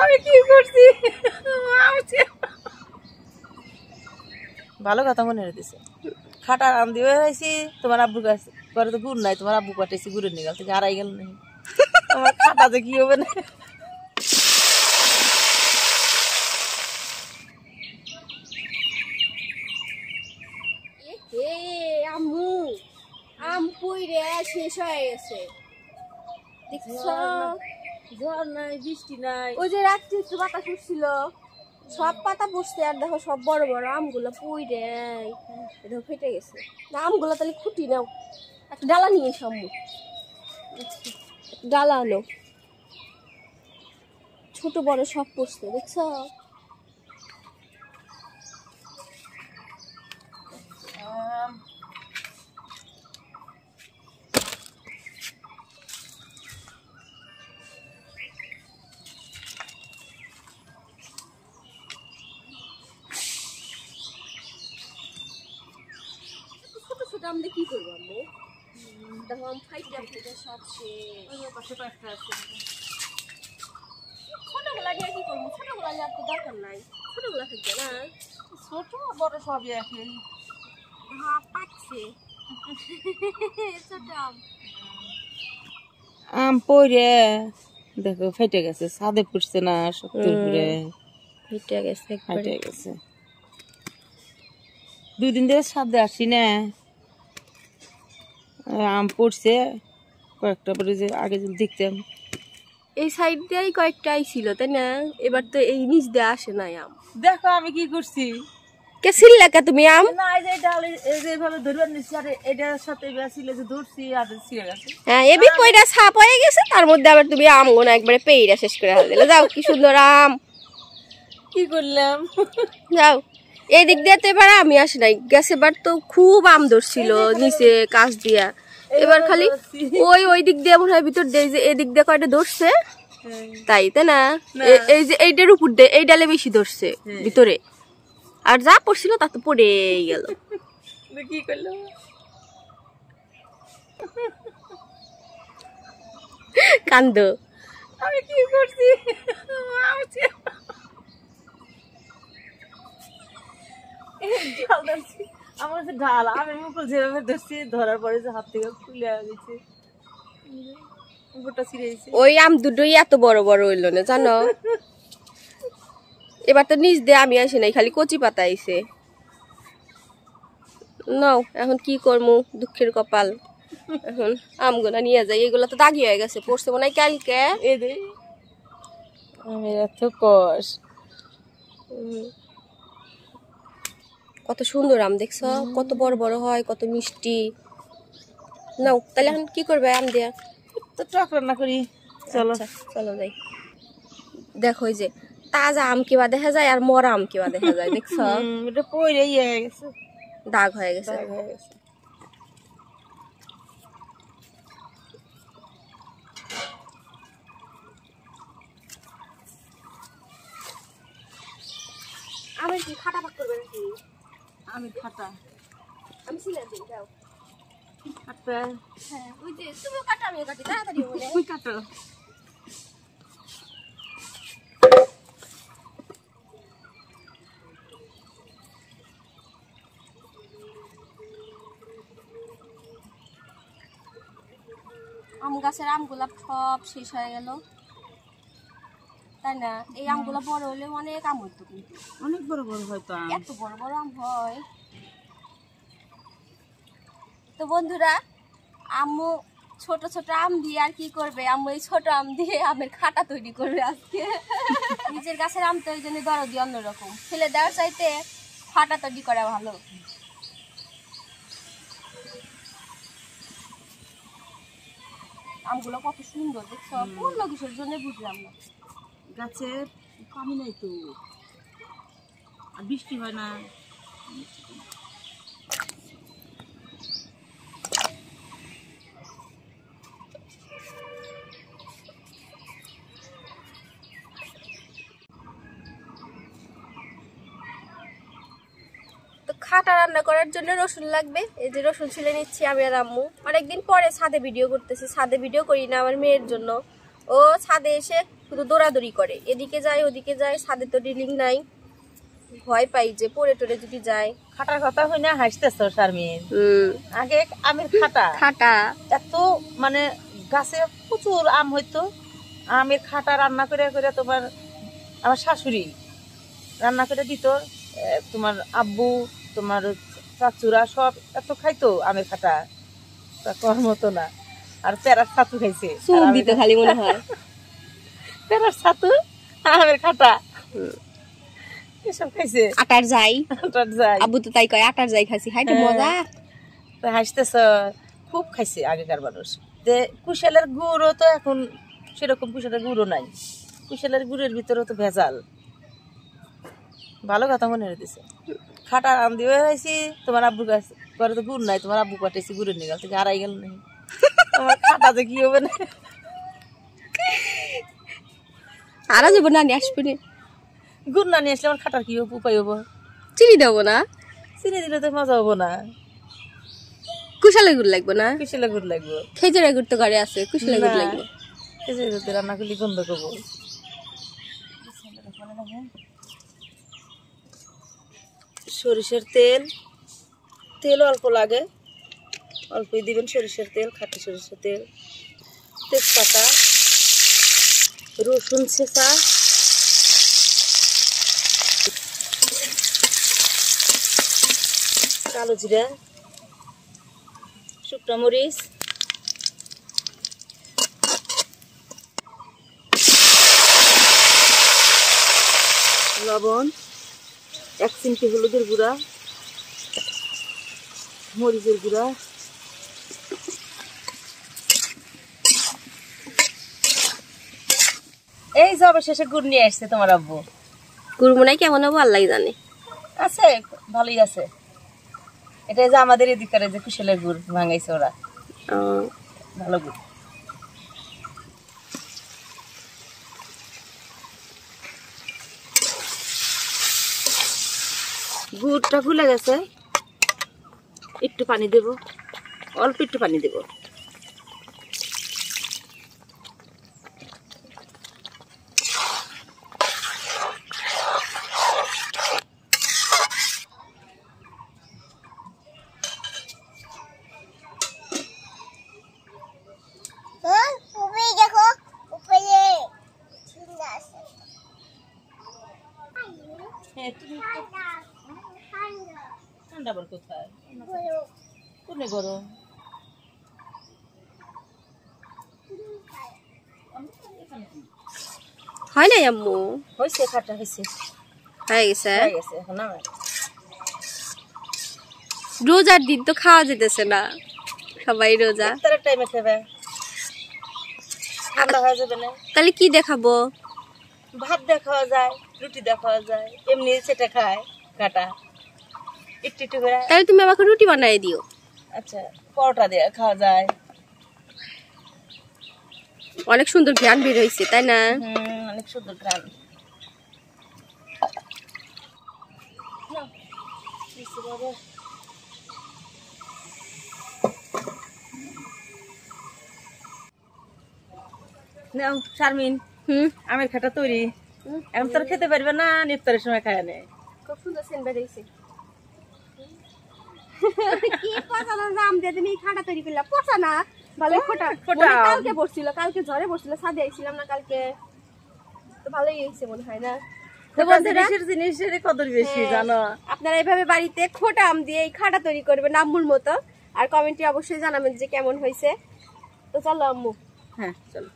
আমি কি করছি? ভালো কথা মনে হইতেছে। খাটার আম দিয়ে হয়েছি তোমার আব্বু কাছে করে তো গুড় নাই, তোমার আব্বু কাটেছি গুড়ের নিগাল থেকে হারাই গেল নাই। আমার খাটাতে কি হবে না? আম্মু আম পুইরে শেষ হয়ে গেছে, দেখছো? ঝড় নাই, বৃষ্টি নাই। ওই যে রাত্রে একটু বাতাস উঠছিল, সব পাতা পড়ছে, আর দেখো সব বড় বড় আমগুলো পুইরে দেখো ফেটে গেছে। না আমগুলো তাহলে খুঁটি নাও, একটা ডালা নিয়ে এসো আম্মু, ডালা আনো, ছোট বড় সব পড়ছে, দেখছো? ছোট ছোট আম দিয়ে কি করবো আম্মু? দেখো আম ফাইটা ফেটে সব শেষ। ছোটগুলা নিয়ে কি করবো? ছোটগুলা নিয়ে তো দরকার নাই, ছোটগুলা থাকবে না। ছোট বড় সবই আছে। হ্যাঁ পাকছে ছোট আম। আম পড়ে দেখো ফেটে গেছে, ছাদে পড়ছে না, শক্তর উপরে ফেটে গেছে, ফেটে গেছে। 2 দিন ধরে ছাদে আসি না, আম পড়ছে কয়েকটা পরে যে আগে দেখতাম। এই সাইড দিয়েই কয়েকটা আইছিল তাই না? এবার তো এই নিচ দিয়ে আসে নাই আম। দেখো আমি কি করছি। কে ছিললা কে তুমি আম? না এই যে ডাল এই যে ভাবে ধরবার নিছি, আর এটার সাথে ছিল যে ধরছি আর ছিঁড়ে গেছে। হ্যাঁ এবি কইরা ছাপ হয়ে গেছে, তার মধ্যে আবার তুমি আম গোনা একবারে পেইরা শেষ করে দিলে। যাও কি সুন্দর আম, কি করলাম? যাও এদিক দিয়ে তো এবার আমি আসি নাই, গেছে এবার তো খুব আম ধরছিল নিচে কাছ দিয়া, এবার খালি ওই দিক দিয়ে মনে হয় ভিতর দিয়ে যে এদিক দিয়ে কয়টা ধরছে তাই না? এই যে এইটার উপর দিয়ে এই ডালে বেশি ধরছে ভিতরে, আর যা পড়ছিল তা তো পড়েই গেল। কি করলো? কান্দ। আমি কি করছি? আমার যে ঢাল আমি মুখ যেভাবে ধরছি, ধরার পরে যে হাত থেকে খুলে গেছে, ওই আম দুটোই এত বড় বড় হইলো না জানো? এবার তো নিচ দিয়ে আমি আসি নাই, খালি কচি পাতা আইছে। নাও এখন কি করবো, দুঃখের কপাল। এখন আমগুলা নিয়ে যাই, এগুলা তো দাগি হয়ে গেছে, পড়ছে মনে হয় কালকে। এত কষ, কত সুন্দর আম দেখছো, কত বড় বড় হয়, কত মিষ্টি। নাও তাহলে এখন কি করবে আম দিয়া? তো টক রান্না করি, চলো। চলো যাই। দেখো এই যে তাজা আম কিবা দেখা যায় আর মরা আম কিবা দেখা যায়, দেখছো? এটা পড়ে ইয়ে হয়ে গেছে, দাগ হয়ে গেছে। আমি কি খাটা পাক করবে নাকি? আমি খাটা, আমি সিলে দিই, যাও কাটবে। হ্যাঁ ওই যে তুমিও কাটো আমিও কাটি, তাড়াতাড়ি বলে তুই কাটো। আম গাছের আমগুলা সব শেষ হয়ে গেল তাই না? এই আমগুলা বড় হলে অনেক আম হইতো, কিন্তু অনেক বড় বড় হয়তো আম, এত বড় বড় আম হয়। তো বন্ধুরা আম্মু ছোট ছোট আম দিয়ে আর কি করবে, আম্মু এই ছোট আম দিয়ে আমের খাটা তৈরি করবে আজকে। নিজের গাছের আম তো ওই জন্য দরদি অন্যরকম, ফেলে দেওয়ার চাইতে খাটা তৈরি করা ভালো। আমগুলো কত সুন্দর দেখছো, পূর্ণ কিসের জন্য বুঝলাম না। গাছে পানি নাই তো, আর বৃষ্টি হয় না। খাটা রান্না করার জন্য রসুন লাগবে, এই যে রসুন ছিলে নিচ্ছি আমি আর আম্মু। অনেকদিন পরে ছাদে ভিডিও করতেছি, ছাদে ভিডিও করি না আমার মেয়ের জন্য, ও ছাদে এসে শুধু দৌড়াদৌড়ি করে, এদিকে যায় ওদিকে যায়, ছাদে তো রিলিং নাই, ভয় পাই যে পড়ে টরে যদি যায়। খাটার কথা হই না হাসতেছ শারমিন। আগে আমের খাটা খাটা এত মানে গাছে প্রচুর আম হইতো, আমের খাটা রান্না করে করে তোমার আমার শাশুড়ি রান্না করে দিত, তোমার আব্বু তোমার চাচুরা সব এত খাইতো আমের খাটা, কর মতো না। আর প্যারার ছাতু খাইছে, খালি মনে হয় প্যারার ছাতু আমের খাটা এসব খাইছে। আটার যাই যাই আব্বু তো তাই কয়, আটার যাই খাইছি, হাইতে মজা। তো হাসতেছ, খুব খাইছে আগেকার মানুষ। যে কুশালের গুড়ও তো এখন সেরকম কুশালের গুড়ও নাই, কুশালের গুড়ের ভিতরে তো ভেজাল। ভালো কথা মনে হইতেছে। খাটার আম দিয়ে হয়েছি, তোমার আব্বু কাছে করে তো গুড় নাই, তোমার আব্বু কাটেছি গুড়ের নিয়ে গেল থেকে হারাই গেল নাই। তোমার খাটা যে কি হবে না, আরো যাবো না আসবে না, গুড় না নিয়ে আসলে আমার খাটার কি উপায় হবো? চিনি দেবো না, চিনি দিলে তো মজা হবো না। কুশালের গুড় লাগবে না, কুশালের গুড় লাগবে। খেজুরের গুড় তো ঘরে আছে, কুশালের গুড় লাগবে। খেজুরের গুড় রান্না করলে গন্ধ করবো। সরিষার তেল, তেল অল্প লাগে, অল্পই দিবেন সরিষার তেল, খাঁটি সরিষার তেল, তেজপাতা, রসুন ছেঁচা, কালো জিরা, শুকনো মরিচ, লবণ, 1 চিমটি হলুদের গুঁড়া, মরিচের গুঁড়া, এই যে অবশেষে গুড় নিয়ে আসছে তোমার আব্বু। গুড় মনে হয় কেমন হবো আল্লাহ জানে। আছে ভালোই আছে। এটা যে আমাদের এদিকে যে কুশলের গুড় ভাঙাইছে ওরা, ভালো গুড়। গুড়টা ফুলে গেছে, একটু পানি দেব, অল্প একটু পানি দেব। ঠান্ডা আবার কোথায়, কোনে গরম? হয় নাই আম্মু? হয়েছে, খাটা হয়েছে, হয়ে গেছে। এখন আমার রোজার দিন তো খাওয়া যেতেছে না, সবাই রোজা। ইফতারের টাইমে খাবে, ঠান্ডা হয়ে যাবে না। তাহলে কি দেখাবো? ভাত দিয়ে খাওয়া যায়, রুটি দিয়ে খাওয়া যায়, এমনি সেটা খায় কাটা একটু একটু করে। তাহলে তুমি আমাকে রুটি বানাই দিও। আচ্ছা, পরোটা দিয়ে খাওয়া যায়। অনেক সুন্দর ঘ্রাণ বের হয়েছে, তাই না? অনেক সুন্দর ঘ্রাণ। নাও শারমিন, আমের খাটা তৈরি। এখন তোর খেতে পারবে না, ইফতারের সময় খায় না। খুব সুন্দর সেন্ট বের হয়েছে। কি পচানো জাম দিয়ে তুমি খাটা তৈরি করলা? পচা না, ভালোই খোটা। কালকে বসছিল, কালকে ঝড়ে বসছিল, ছাদে আইছিলাম না কালকে, তো ভালোই হয়েছে মনে হয় না? জিনিসের কদর বেশি জানো। আপনারা এইভাবে বাড়িতে খোটা আম দিয়ে এই খাটা তৈরি করবেন আম্মুর মতো, আর কমেন্টে অবশ্যই জানাবেন যে কেমন হয়েছে। তো চলো আম্মু। হ্যাঁ চলো।